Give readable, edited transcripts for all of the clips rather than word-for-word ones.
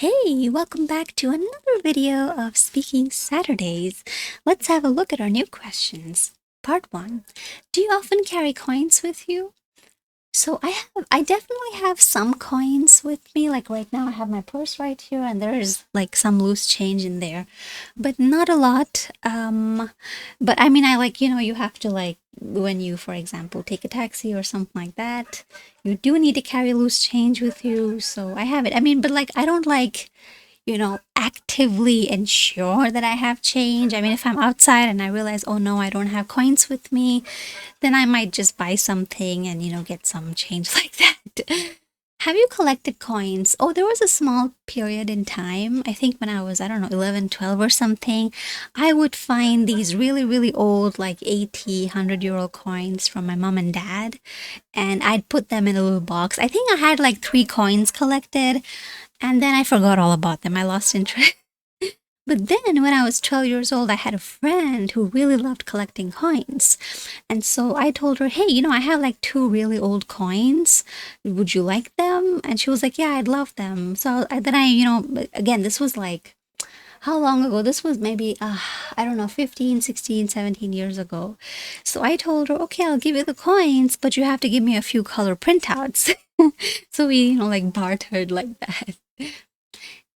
Hey, welcome back to another video of Speaking Saturdays. Let's have a look at our new questions. Part 1. Do you often carry coins with you? So I definitely have some coins with me. Like right now I have my purse right here and there's like some loose change in there, but not a lot. But I mean, you have to like when you, for example, take a taxi or something like that, you do need to carry loose change with you. So I have it. I mean, but like I don't actively ensure that I have change. I mean, if I'm outside and I realize, oh no, I don't have coins with me, then I might just buy something and, get some change like that. Have you collected coins? Oh, there was a small period in time. I think when I was, I don't know, 11, 12 or something, I would find these really, really old, like 80, 100-year-old coins from my mom and dad, and I'd put them in a little box. I think I had like 3 coins collected, and then I forgot all about them. I lost interest. But then when I was 12 years old, I had a friend who really loved collecting coins. And so I told her, hey, I have like 2 really old coins. Would you like them? And she was like, yeah, I'd love them. So then again, this was like, how long ago? This was maybe, I don't know, 15, 16, 17 years ago. So I told her, okay, I'll give you the coins, but you have to give me a few color printouts. So we, like bartered like that.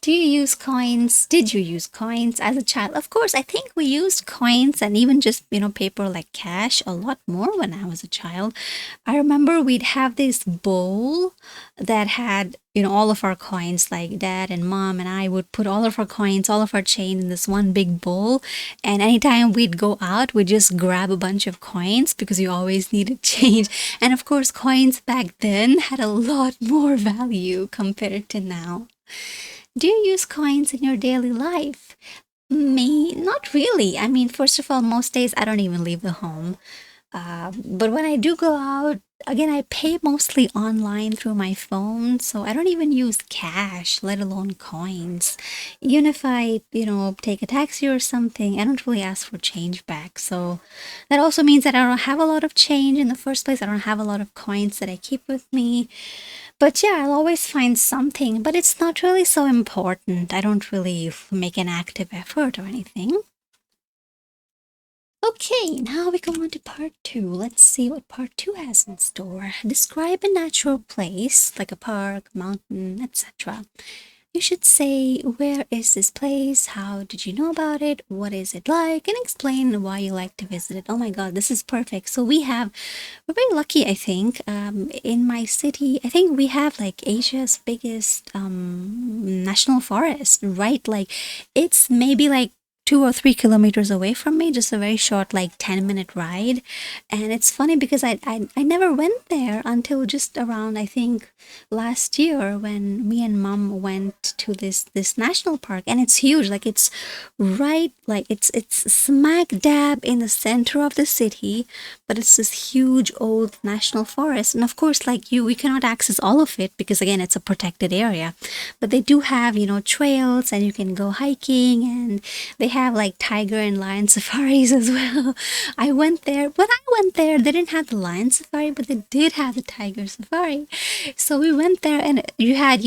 Do you use coins? Did you use coins as a child? Of course, I think we used coins and even just, paper like cash a lot more when I was a child. I remember we'd have this bowl that had, all of our coins, like dad and mom and I would put all of our coins, all of our change in this one big bowl. And anytime we'd go out, we'd just grab a bunch of coins because you always needed change. And of course, coins back then had a lot more value compared to now. Do you use coins in your daily life? Me, not really. I mean, first of all, most days I don't even leave the home. But when I do go out, again, I pay mostly online through my phone, so I don't even use cash, let alone coins. Even if I, take a taxi or something, I don't really ask for change back. So that also means that I don't have a lot of change in the first place. I don't have a lot of coins that I keep with me. But yeah, I'll always find something, but it's not really so important. I don't really make an active effort or anything. Okay, now we go on to part 2. Let's see what part 2 has in store. Describe a natural place, like a park, mountain, etc. You should say, where is this place? How did you know about it? What is it like? And explain why you like to visit it. Oh my God, this is perfect. So we're very lucky, I think. In my city, I think we have like Asia's biggest national forest, right? Like it's maybe like 2 or 3 kilometers away from me, just a very short, like 10-minute ride. And it's funny because I never went there until just around, I think, last year when me and mom went to this national park, and it's huge. Like it's right, like it's smack dab in the center of the city, but it's this huge old national forest. And of course, like we cannot access all of it because again, it's a protected area. But they do have, trails and you can go hiking, and they have like tiger and lion safaris as well. I went there. When I went there, they didn't have the lion safari, but they did have the tiger safari. So we went there, and you had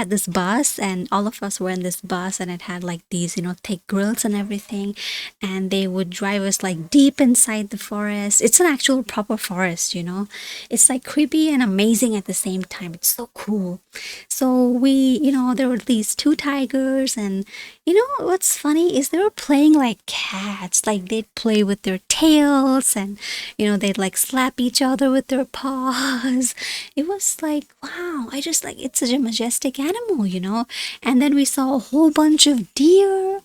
this bus, and all of us were in this bus, and it had like these, thick grills and everything. And they would drive us like deep inside the forest. It's an actual proper forest. It's like creepy and amazing at the same time. It's so cool. So there were these 2 tigers, and what's funny is they were playing like cats. Like they'd play with their tails, and they'd like slap each other with their paws. It was like, wow, I just like it's such a majestic animal. And then we saw a whole bunch of deer.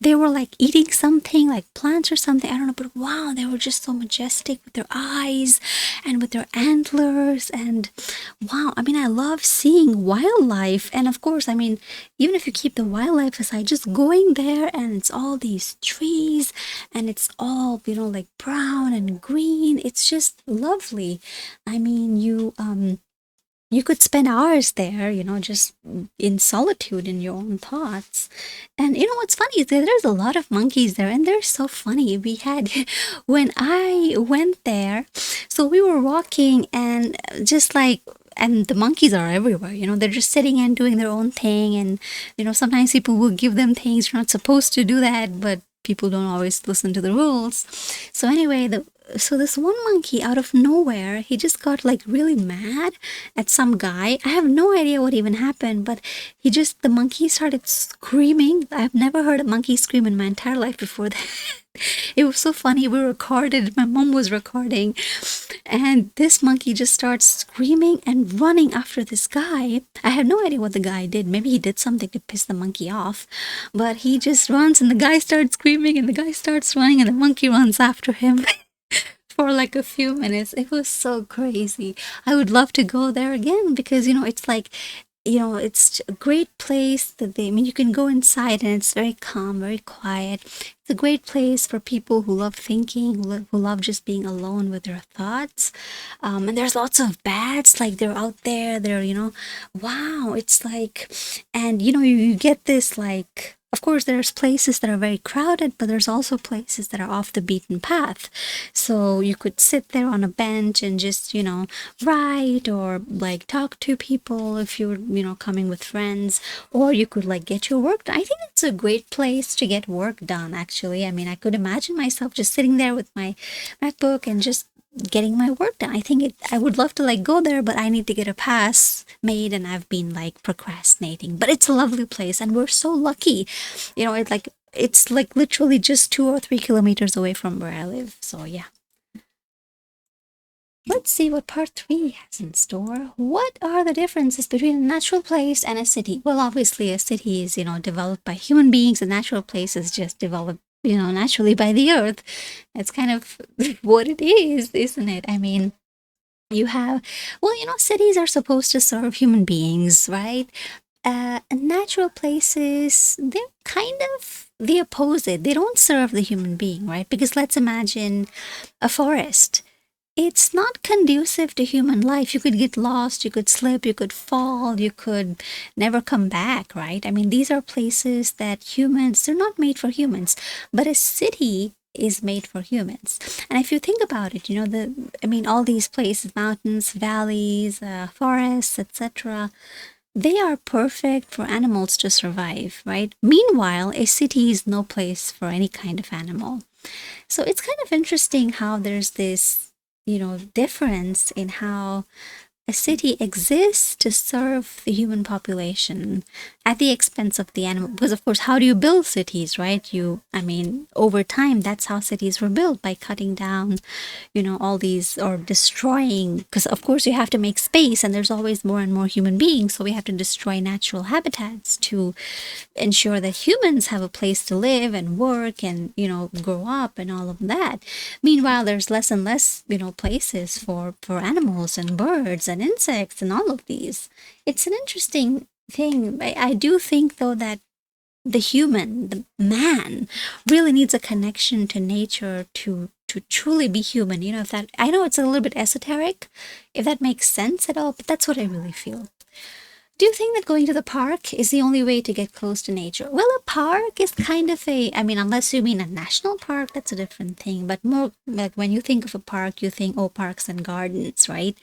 They were like eating something like plants or something. I don't know, but wow, they were just so majestic with their eyes and with their antlers. And wow, I mean, I love seeing wildlife. And of course, I mean, even if you keep the wildlife aside, just going there and it's all these trees and it's all, like brown and green. It's just lovely. I mean, you could spend hours there, just in solitude in your own thoughts. And what's funny is that there's a lot of monkeys there, and they're so funny. We had, when I went there, so we were walking, and just like and the monkeys are everywhere. They're just sitting and doing their own thing, and sometimes people will give them things. You're not supposed to do that, but people don't always listen to the rules. So anyway, so this one monkey out of nowhere, he just got like really mad at some guy. I have no idea what even happened, but the monkey started screaming. I've never heard a monkey scream in my entire life before that. It was so funny. We recorded, my mom was recording, and this monkey just starts screaming and running after this guy. I have no idea what the guy did. Maybe he did something to piss the monkey off, but he just runs, and the guy starts screaming, and the guy starts running, and the monkey runs after him. For like a few minutes. It was so crazy. I would love to go there again because, it's like, it's a great place that you can go inside and it's very calm, very quiet. It's a great place for people who love thinking, who love just being alone with their thoughts. And there's lots of bats, like they're out there, wow, it's like, and you get this like, of course, there's places that are very crowded, but there's also places that are off the beaten path. So you could sit there on a bench and just, write or like talk to people if you're, coming with friends, or you could like get your work done. I think it's a great place to get work done, actually. I mean, I could imagine myself just sitting there with my MacBook and just getting my work done. I would love to like go there, but I need to get a pass made and I've been like procrastinating. But it's a lovely place and we're so lucky. It's like literally just 2 or 3 kilometers away from where I live. So yeah. Let's see what part 3 has in store. What are the differences between a natural place and a city? Well, obviously a city is, developed by human beings. A natural place is just developed naturally by the earth. That's kind of what it is, isn't it? I mean, you have, well, cities are supposed to serve human beings, right? Natural places, they're kind of the opposite. They don't serve the human being, right? Because let's imagine a forest. It's not conducive to human life. You could get lost, you could slip, you could fall, you could never come back, right? I mean, these are places that they're not made for humans, but a city is made for humans. And if you think about it, all these places, mountains, valleys, forests, etc., they are perfect for animals to survive, right? Meanwhile, a city is no place for any kind of animal. So it's kind of interesting how there's this difference in how a city exists to serve the human population at the expense of the animal. Because, of course, how do you build cities, right? Over time, that's how cities were built, by cutting down, all these, or destroying. Because, of course, you have to make space, and there's always more and more human beings. So we have to destroy natural habitats to ensure that humans have a place to live and work and, grow up and all of that. Meanwhile, there's less and less, places for animals and birds and insects and all of these. It's an interesting thing. I do think, though, that the man, really needs a connection to nature to truly be human. If that, I know it's a little bit esoteric, if that makes sense at all, but that's what I really feel. Do you think that going to the park is the only way to get close to nature? Well, a park is kind of unless you mean a national park, that's a different thing. But more like when you think of a park, you think, oh, parks and gardens, right?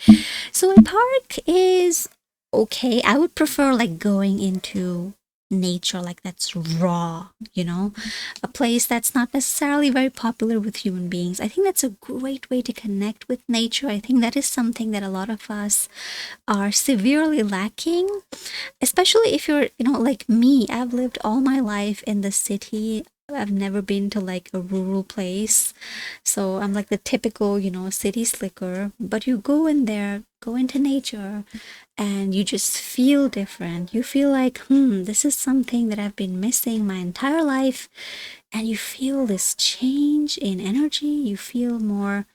So a park is okay. I would prefer like going into nature, like that's raw, a place that's not necessarily very popular with human beings. I think that's a great way to connect with nature. I think that is something that a lot of us are severely lacking, especially if you're, like me. I've lived all my life in the city. I've never been to like a rural place. So I'm like the typical, city slicker. But you go in there, go into nature, and you just feel different. You feel like, this is something that I've been missing my entire life. And you feel this change in energy. You feel more,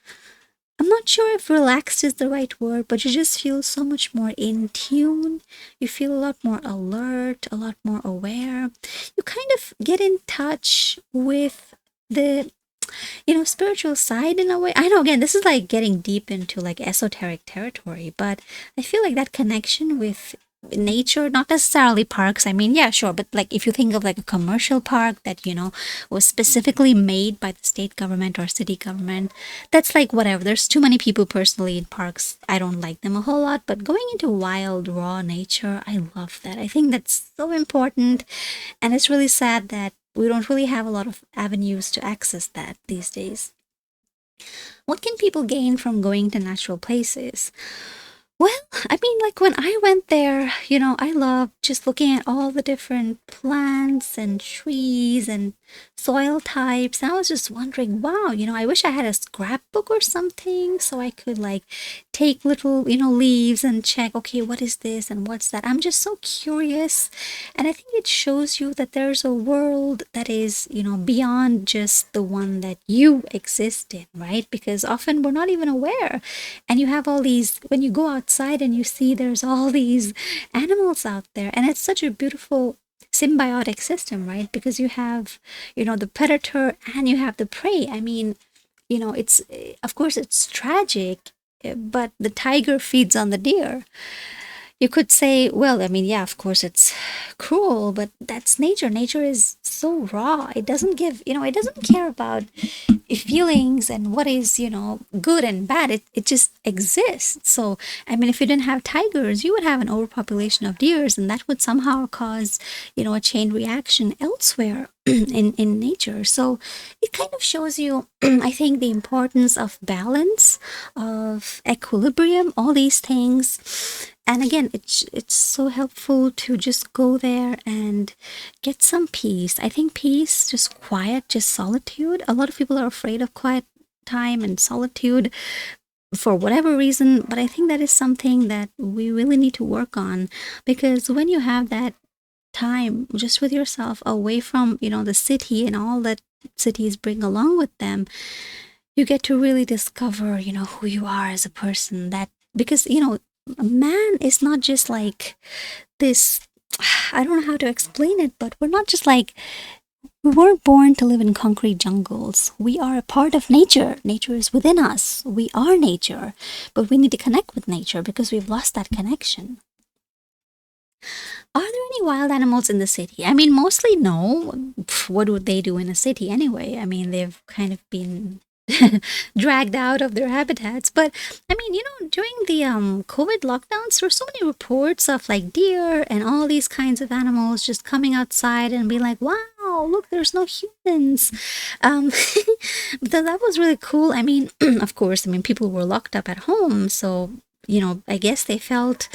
I'm not sure if relaxed is the right word, but you just feel so much more in tune. You feel a lot more alert, a lot more aware. You kind of get in touch with the spiritual side in a way. I know, again, this is like getting deep into like esoteric territory, but I feel like that connection with nature, not necessarily parks. I mean, yeah, sure, but like if you think of like a commercial park that, was specifically made by the state government or city government, that's like whatever. There's too many people personally in parks. I don't like them a whole lot, but going into wild, raw nature, I love that. I think that's so important. And it's really sad that we don't really have a lot of avenues to access that these days. What can people gain from going to natural places? Well, I mean, like when I went there, I loved just looking at all the different plants and trees and soil types. And I was just wondering, wow, I wish I had a scrapbook or something so I could like take little, leaves and check, okay, what is this and what's that? I'm just so curious. And I think it shows you that there's a world that is, beyond just the one that you exist in, right? Because often we're not even aware. And you have all these, when you go outside and you see there's all these animals out there, and it's such a beautiful symbiotic system, right? Because you have, the predator and you have the prey. I mean, it's, of course, it's tragic, but the tiger feeds on the deer. You could say, well, I mean, yeah, of course it's cruel, but that's nature. Nature is so raw. It doesn't give, it doesn't care about feelings and what is, good and bad. It just exists. So, I mean, if you didn't have tigers, you would have an overpopulation of deers, and that would somehow cause, a chain reaction elsewhere in nature. So it kind of shows you, I think, the importance of balance, of equilibrium, all these things. And again, it's so helpful to just go there and get some peace. I think peace, just quiet, just solitude. A lot of people are afraid of quiet time and solitude for whatever reason, but I think that is something that we really need to work on, because when you have that time just with yourself away from, the city and all that cities bring along with them, you get to really discover, who you are as a person. That because, a man is not just like this. I don't know how to explain it, but we're not just like, we weren't born to live in concrete jungles. We are a part of nature. Nature is within us. We are nature, but we need to connect with nature because we've lost that connection. Are there any wild animals in the city? I mean, mostly no. What would they do in a city anyway? I mean, they've kind of been dragged out of their habitats. But I mean, during the COVID lockdowns, there were so many reports of like deer and all these kinds of animals just coming outside and be like, wow, look, there's no humans. Um, but that was really cool. I mean, of course, I mean, people were locked up at home, so I guess they felt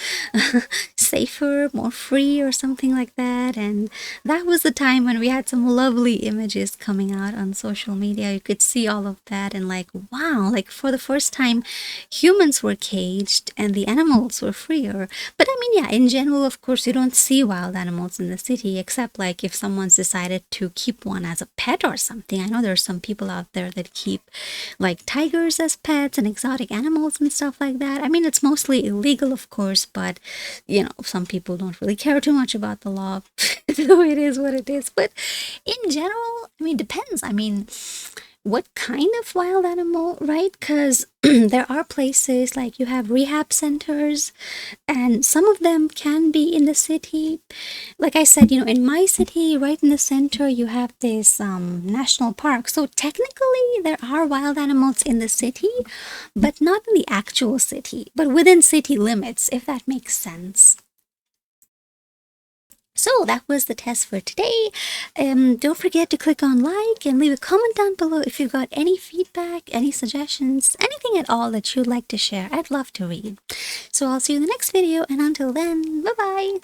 safer, more free, or something like that. And that was the time when we had some lovely images coming out on social media. You could see all of that, and like, wow, like for the first time, humans were caged and the animals were freer. But I mean, yeah, in general, of course, you don't see wild animals in the city, except like if someone's decided to keep one as a pet or something. I know there's some people out there that keep like tigers as pets and exotic animals and stuff like that. I mean, it's mostly illegal, of course, but some people don't really care too much about the law. So it is what it is. But in general, I mean, depends. I mean, what kind of wild animal, right? Because there are places like you have rehab centers, and some of them can be in the city. Like I said, in my city, right in the center, you have this national park. So technically, there are wild animals in the city, but not in the actual city, but within city limits, if that makes sense. So that was the test for today. Don't forget to click on like and leave a comment down below if you've got any feedback, any suggestions, anything at all that you'd like to share. I'd love to read. So I'll see you in the next video, and until then, bye bye.